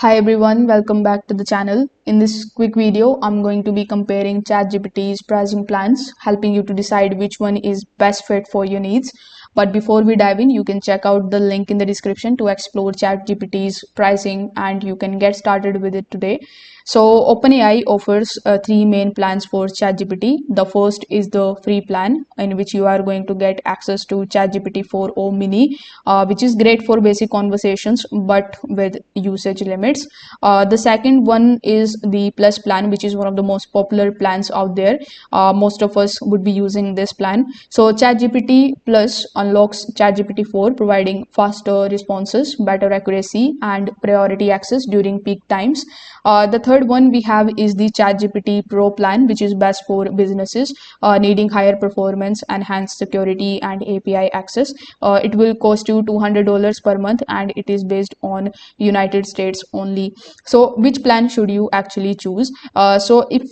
Hi everyone, welcome back to the channel. In this quick video, I'm going to be comparing ChatGPT's pricing plans, helping you to decide which one is best fit for your needs. But before we dive in, you can check out the link in the description to explore ChatGPT's pricing and you can get started with it today. So OpenAI offers three main plans for ChatGPT. The first is the free plan, in which you are going to get access to ChatGPT 4o mini, which is great for basic conversations but with usage limits. The second one is the plus plan, which is one of the most popular plans out there. Most of us would be using this plan. So ChatGPT plus unlocks ChatGPT 4, providing faster responses, better accuracy, and priority access during peak times. The third one we have is the ChatGPT Pro plan, which is best for businesses needing higher performance, enhanced security, and API access. It will cost you $200 per month, and it is based on United States only. So, which plan should you actually choose? So, if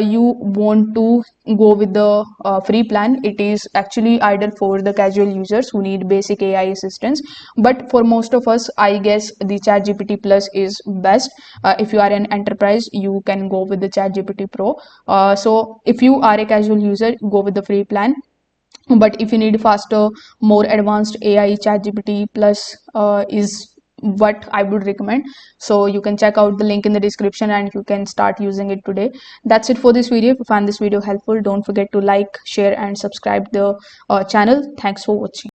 you want to go with the free plan, it is actually ideal for the casual users who need basic AI assistance. But for most of us, I guess the ChatGPT Plus is best. If you are an enterprise, you can go with the ChatGPT Pro. So if you are a casual user, go with the free plan. But if you need faster, more advanced AI, ChatGPT Plus is what I would recommend. So you can check out the link in the description and you can start using it today. That's it for this video. If you found this video helpful, don't forget to like, share, and subscribe the channel. Thanks for watching.